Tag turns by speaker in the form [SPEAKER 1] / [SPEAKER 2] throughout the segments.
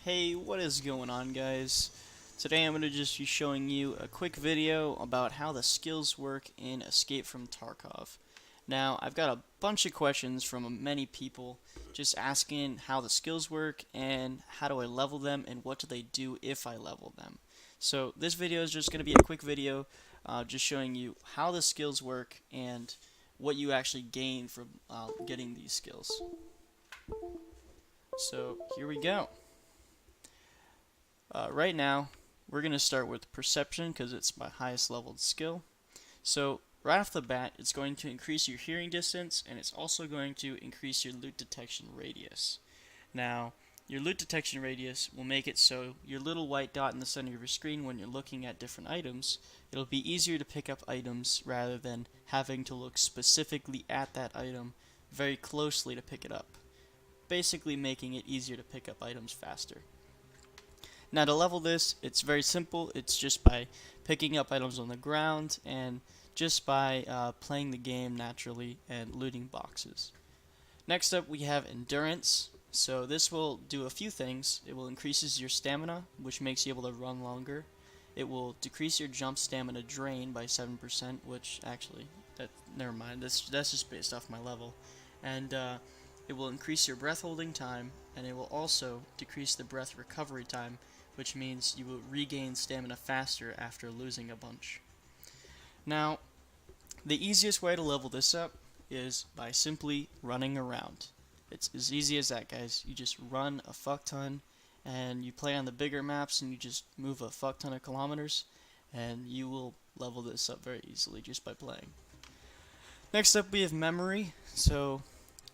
[SPEAKER 1] Hey, what is going on, guys? Today I'm going to just be showing you a quick video about how the skills work in Escape from Tarkov. Now, I've got a bunch of questions from many people just asking how the skills work and how do I level them and what do they do if I level them. So this video is just going to be a quick video just showing you how the skills work and what you actually gain from getting these skills. So here we go. Right now, we're going to start with perception because it's my highest leveled skill. So right off the bat, it's going to increase your hearing distance and it's also going to increase your loot detection radius. Now, your loot detection radius will make it so your little white dot in the center of your screen when you're looking at different items, it'll be easier to pick up items rather than having to look specifically at that item very closely to pick it up, basically making it easier to pick up items faster. Now to level this, it's very simple. It's just by picking up items on the ground and just by playing the game naturally and looting boxes. Next up we have endurance. So this will do a few things. It will increases your stamina, which makes you able to run longer. It will decrease your jump stamina drain by 7%, which actually, never mind, that's just based off my level. And it will increase your breath holding time, and it will also decrease the breath recovery time, which means you will regain stamina faster after losing a bunch. Now, the easiest way to level this up is by simply running around. It's as easy as that, guys. You just run a fuck ton, and you play on the bigger maps, and you just move a fuck ton of kilometers, and you will level this up very easily just by playing. Next up, we have memory. So,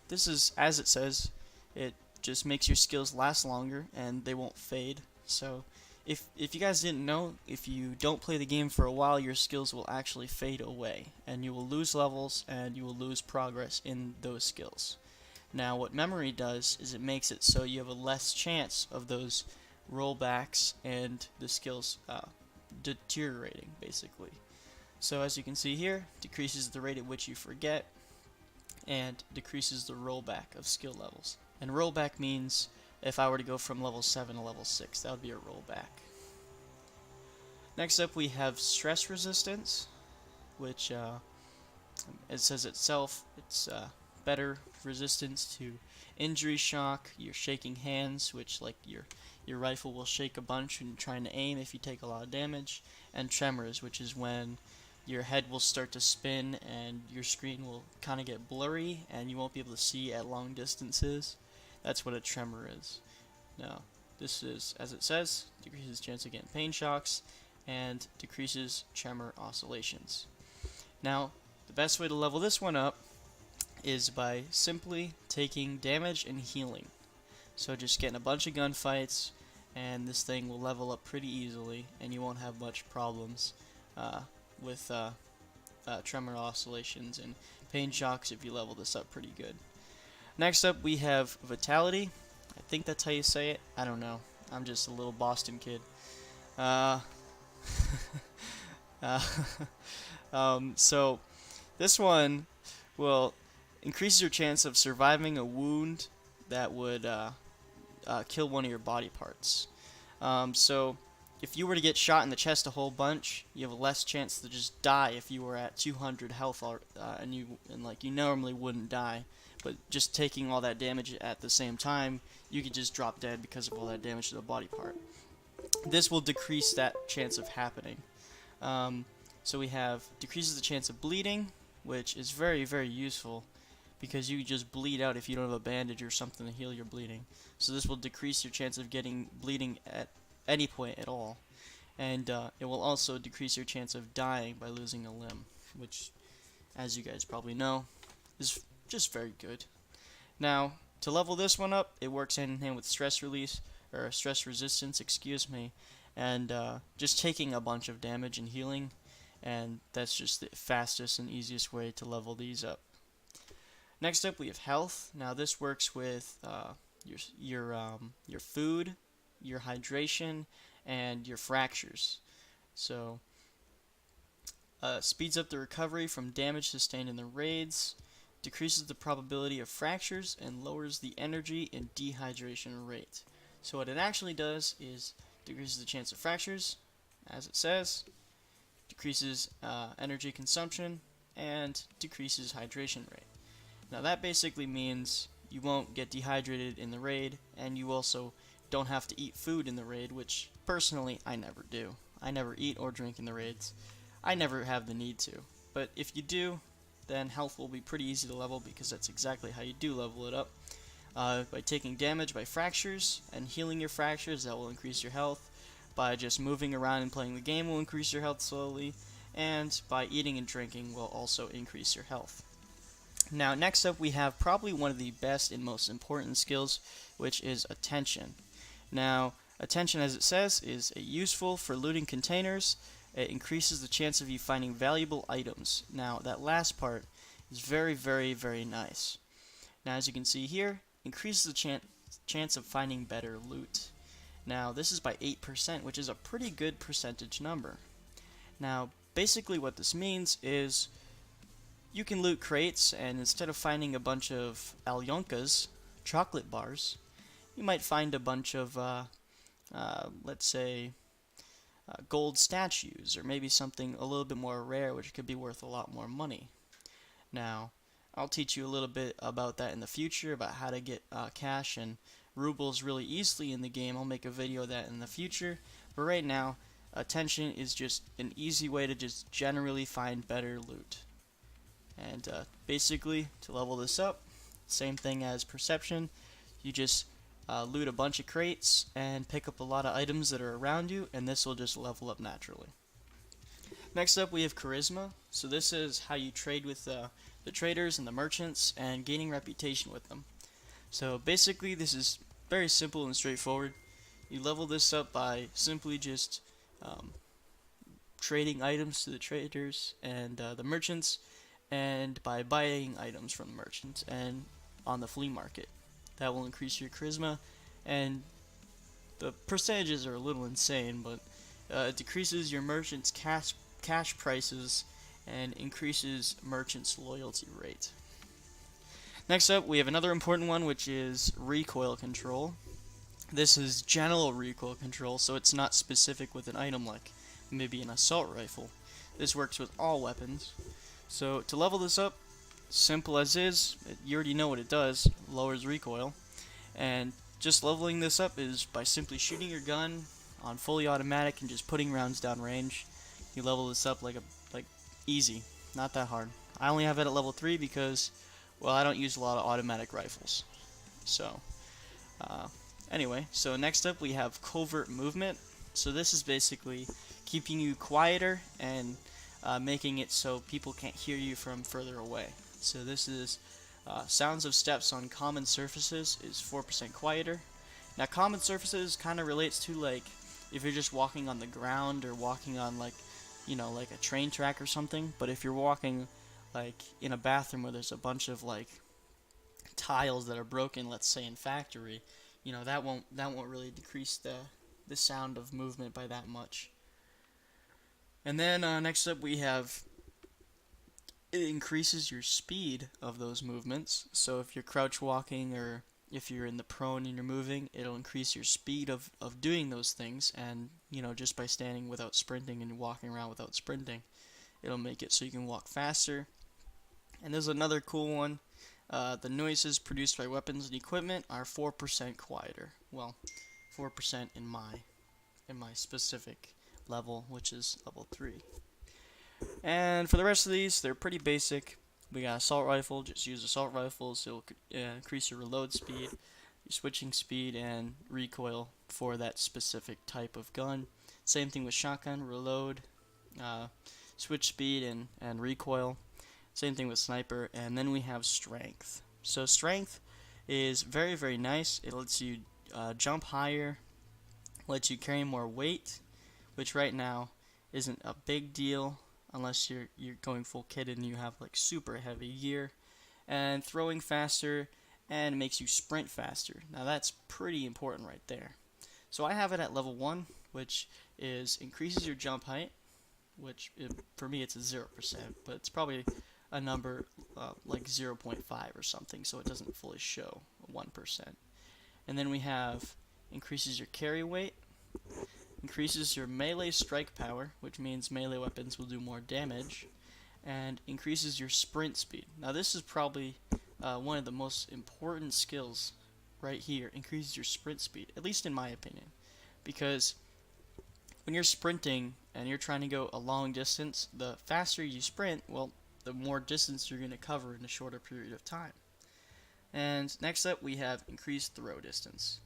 [SPEAKER 1] this is, as it says, it just makes your skills last longer, and they won't fade. So if you guys didn't know, if you don't play the game for a while, your skills will actually fade away, and you will lose levels, and you will lose progress in those skills. Now what memory does is it makes it so you have a less chance of those rollbacks and the skills deteriorating, basically. So as you can see here, decreases the rate at which you forget, and decreases the rollback of skill levels. And rollback means if I were to go from level 7 to level 6, that would be a rollback. Next up we have stress resistance, which it says itself, it's better resistance to injury shock, your shaking hands, which like your rifle will shake a bunch when you're trying to aim if you take a lot of damage, and tremors, which is when your head will start to spin and your screen will kind of get blurry and you won't be able to see at long distances. That's what a tremor is. Now, this is, as it says, decreases chance of getting pain shocks and decreases tremor oscillations. Now, the best way to level this one up is by simply taking damage and healing. So just getting a bunch of gunfights and this thing will level up pretty easily and you won't have much problems with tremor oscillations and pain shocks if you level this up pretty good. Next up we have Vitality. I think that's how you say it. I don't know. I'm just a little Boston kid. Uh, so this one will increase your chance of surviving a wound that would kill one of your body parts. So if you were to get shot in the chest a whole bunch, you have a less chance to just die if you were at 200 health, and you normally wouldn't die. But just taking all that damage at the same time, you could just drop dead because of all that damage to the body part. This will decrease that chance of happening. So we have decreases the chance of bleeding, which is very, very useful because you just bleed out if you don't have a bandage or something to heal your bleeding. So this will decrease your chance of getting bleeding at any point at all. And it will also decrease your chance of dying by losing a limb, which, as you guys probably know, is just very good. Now, to level this one up, it works hand in hand with stress release, or stress resistance, excuse me, and just taking a bunch of damage and healing, and that's just the fastest and easiest way to level these up. Next up, we have health. Now, this works with your food, your hydration, and your fractures. So, speeds up the recovery from damage sustained in the raids, decreases the probability of fractures, and lowers the energy and dehydration rate. So what it actually does is decreases the chance of fractures, as it says, decreases energy consumption, and decreases hydration rate. Now that basically means you won't get dehydrated in the raid, and you also don't have to eat food in the raid, which personally I never do. I never eat or drink in the raids. I never have the need to. But if you do, then health will be pretty easy to level, because that's exactly how you do level it up. By taking damage by fractures and healing your fractures, that will increase your health. By just moving around and playing the game will increase your health slowly. And by eating and drinking will also increase your health. Now next up we have probably one of the best and most important skills, which is attention. Now attention, as it says, is useful for looting containers. It increases the chance of you finding valuable items. Now that last part is very, very, very nice. Now as you can see here, increases the chance of finding better loot. Now this is by 8%, which is a pretty good percentage number. Now basically what this means is you can loot crates, and instead of finding a bunch of Alyonkas, chocolate bars, you might find a bunch of, let's say, gold statues, or maybe something a little bit more rare, which could be worth a lot more money. Now, I'll teach you a little bit about that in the future, about how to get cash and rubles really easily in the game. I'll make a video of that in the future, but right now, attention is just an easy way to just generally find better loot. And basically, to level this up, same thing as perception, you just loot a bunch of crates and pick up a lot of items that are around you, and this will just level up naturally. Next up we have charisma. So this is how you trade with the traders and the merchants and gaining reputation with them. So basically this is very simple and straightforward. You level this up by simply just trading items to the traders and the merchants, and by buying items from the merchants and on the flea market. That will increase your charisma, and the percentages are a little insane, but it decreases your merchants' cash prices and increases merchants' loyalty rate. Next up, we have another important one, which is recoil control. This is general recoil control, so it's not specific with an item like maybe an assault rifle. This works with all weapons. So to level this up, simple as is, you already know what it does, lowers recoil, and just leveling this up is by simply shooting your gun on fully automatic and just putting rounds down range. You level this up like easy, not that hard. I only have it at level 3 because, well, I don't use a lot of automatic rifles. So anyway, so next up we have covert movement. So this is basically keeping you quieter and making it so people can't hear you from further away. So this is sounds of steps on common surfaces is 4% quieter. Now common surfaces kind of relates to like if you're just walking on the ground or walking on like a train track or something. But if you're walking like in a bathroom where there's a bunch of like tiles that are broken, let's say in factory, that won't really decrease the sound of movement by that much. And then next up we have, it increases your speed of those movements. So if you're crouch walking or if you're in the prone and you're moving, it'll increase your speed of doing those things. And just by standing without sprinting and walking around without sprinting, it'll make it so you can walk faster. And there's another cool one. The noises produced by weapons and equipment are 4% quieter. Well, 4% in my specific level, which is level 3. And for the rest of these, they're pretty basic. We got assault rifle, just use assault rifles, it'll increase your reload speed, your switching speed, and recoil for that specific type of gun. Same thing with shotgun, reload, switch speed, and recoil. Same thing with sniper. And then we have strength. So strength is very, very nice. It lets you jump higher, lets you carry more weight, which right now isn't a big deal unless you're going full kitted and you have like super heavy gear, and throwing faster, and makes you sprint faster. Now that's pretty important right there. So I have it at level 1, which is increases your jump height, which for me it's a 0%, but it's probably a number like 0.5 or something, so it doesn't fully show 1%. And then we have increases your carry weight, increases your melee strike power, which means melee weapons will do more damage, and increases your sprint speed. Now this is probably one of the most important skills right here. Increases your sprint speed, at least in my opinion, because when you're sprinting and you're trying to go a long distance, the faster you sprint, well, the more distance you're going to cover in a shorter period of time. And next up we have increased throw distance.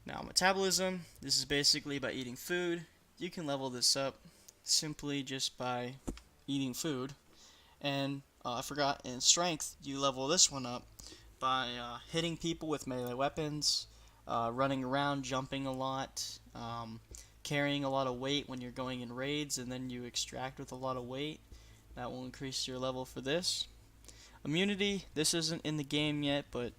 [SPEAKER 1] Now metabolism, this is basically by eating food. You can level this up simply just by eating food. And I forgot, in strength, you level this one up by hitting people with melee weapons, running around, jumping a lot, carrying a lot of weight when you're going in raids, and then you extract with a lot of weight. That will increase your level for this. Immunity, this isn't in the game yet, but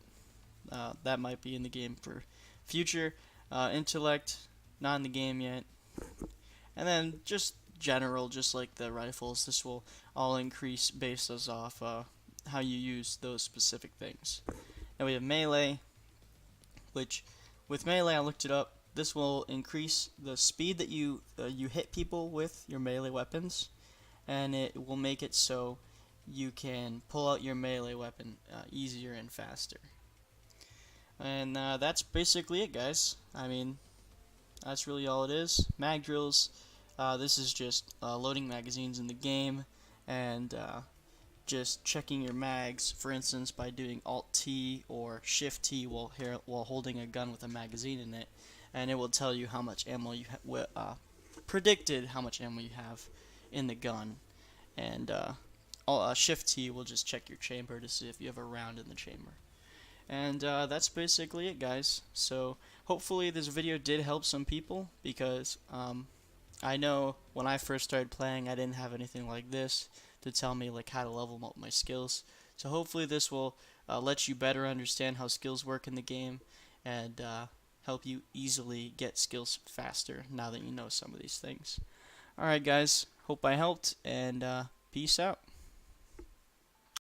[SPEAKER 1] that might be in the game for future. Intellect, not in the game yet. And then just general, just like the rifles, this will all increase based off how you use those specific things. Now we have melee, which with melee I looked it up. This will increase the speed that you hit people with your melee weapons, and it will make it so you can pull out your melee weapon easier and faster. And that's basically it, guys. I mean, that's really all it is. Mag drills. This is just loading magazines in the game and just checking your mags, for instance, by doing Alt-T or Shift-T while holding a gun with a magazine in it, and it will tell you how much ammo you predicted how much ammo you have in the gun. And Shift-T will just check your chamber to see if you have a round in the chamber. And that's basically it, guys. So hopefully this video did help some people, because I know when I first started playing I didn't have anything like this to tell me like how to level up my skills. So hopefully this will let you better understand how skills work in the game, and help you easily get skills faster now that you know some of these things. Alright guys, hope I helped, and peace out.